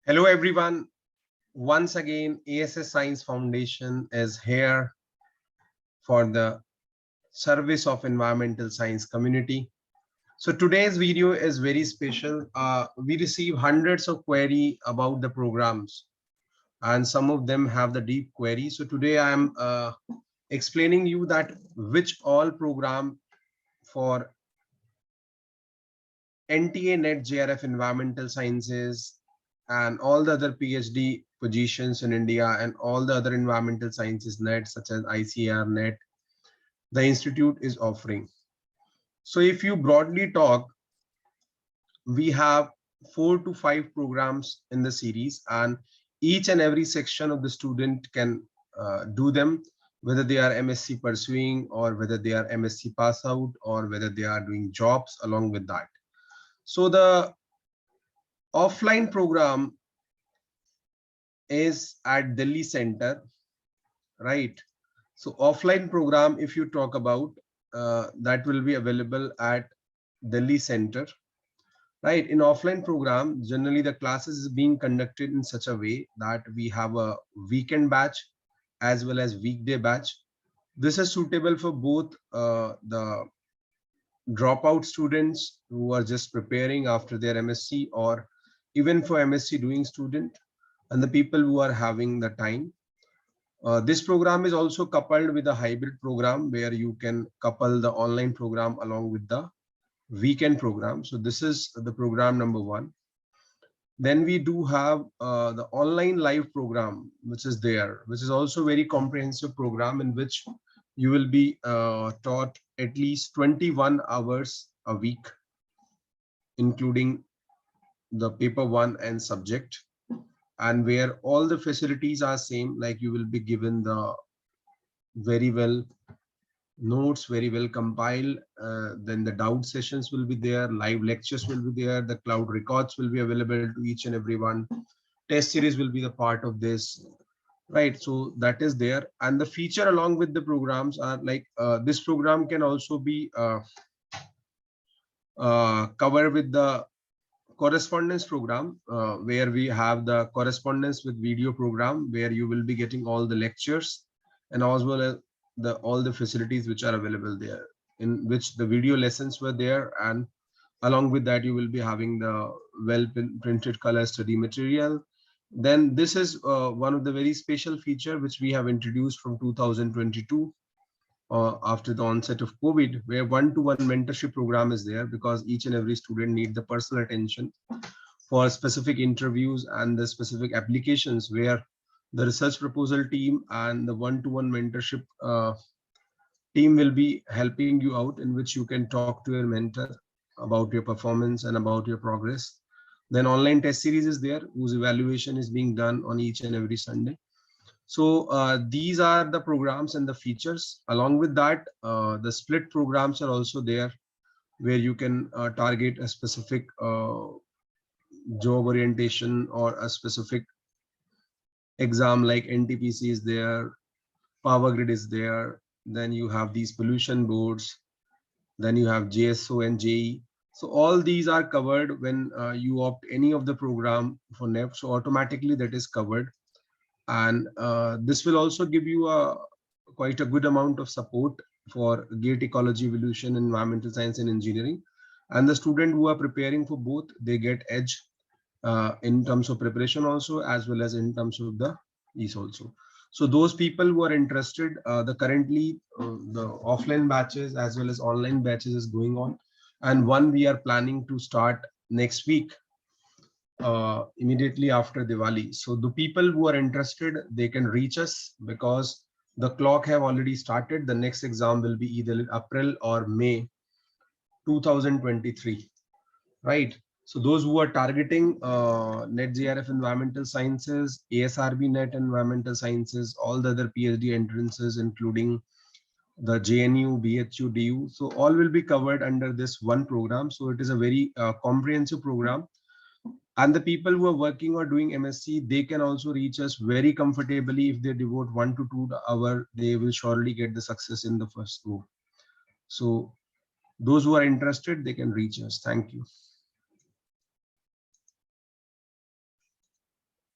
Hello everyone. Once again, A.S.S Science Foundation is here for the service of environmental science community. So today's video is very special. We receive hundreds of queries about the programs, and some of them have the deep query. So today I am explaining you that which all program for NTA NET-JRF environmental sciences and all the other PhD positions in India and all the other environmental sciences NET such as ICAR NET, the institute is offering. So if you broadly talk, we have 4 to 5 programs in the series, and each and every section of the student can do them, whether they are M.SC pursuing or whether they are M.SC pass out or whether they are doing jobs along with that. So the offline program is at Delhi Center, right? So offline program, if you talk about, that will be available at Delhi Center, right? In offline program, generally the classes is being conducted in such a way that we have a weekend batch as well as weekday batch. This is suitable for both the dropout students who are just preparing after their M.SC, or even for M.SC doing student, and the people who are having the time. This program is also coupled with a hybrid program where you can couple the online program along with the weekend program. So this is the program number 1. Then we do have the online live program, which is there, which is also very comprehensive program in which you will be taught at least 21 hours a week, including the paper 1 and subject, and where all the facilities are same, like you will be given the very well notes, very well compiled, then the doubt sessions will be there, live lectures will be there, the cloud records will be available to each and every one, test series will be the part of this, right? So that is there. And the feature along with the programs are like this program can also be covered with the correspondence program, where we have the correspondence with video program, where you will be getting all the lectures and as well as all the facilities which are available there, in which the video lessons were there, and along with that you will be having the well printed color study material. Then this is one of the very special feature which we have introduced from 2022 after the onset of COVID, where one-to-one mentorship program is there, because each and every student need the personal attention for specific interviews and the specific applications, where the research proposal team and the one-to-one mentorship team will be helping you out, in which you can talk to your mentor about your performance and about your progress. Then online test series is there, whose evaluation is being done on each and every Sunday. So these are the programs and the features. Along with that, the split programs are also there, where you can target a specific job orientation or a specific exam, like NTPC is there, Power Grid is there, then you have these pollution boards, then you have JSO and JE. So all these are covered when you opt any of the program for NEP, so automatically that is covered. And this will also give you quite a good amount of support for gate ecology, evolution, environmental science and engineering. And the student who are preparing for both, they get edge in terms of preparation also, as well as in terms of the ease also. So those people who are interested, the currently the offline batches as well as online batches is going on, and one we are planning to start next week, immediately after Diwali. So the people who are interested, they can reach us, because the clock have already started. The next exam will be either in April or May 2023, right? So those who are targeting NET-JRF environmental sciences, ASRB NET environmental sciences, all the other PhD entrances, including the JNU, BHU, DU, so all will be covered under this one program. So it is a very comprehensive program. And the people who are working or doing M.SC, they can also reach us very comfortably. If they devote 1 to 2 hours, they will surely get the success in the first go. So those who are interested, they can reach us. Thank you.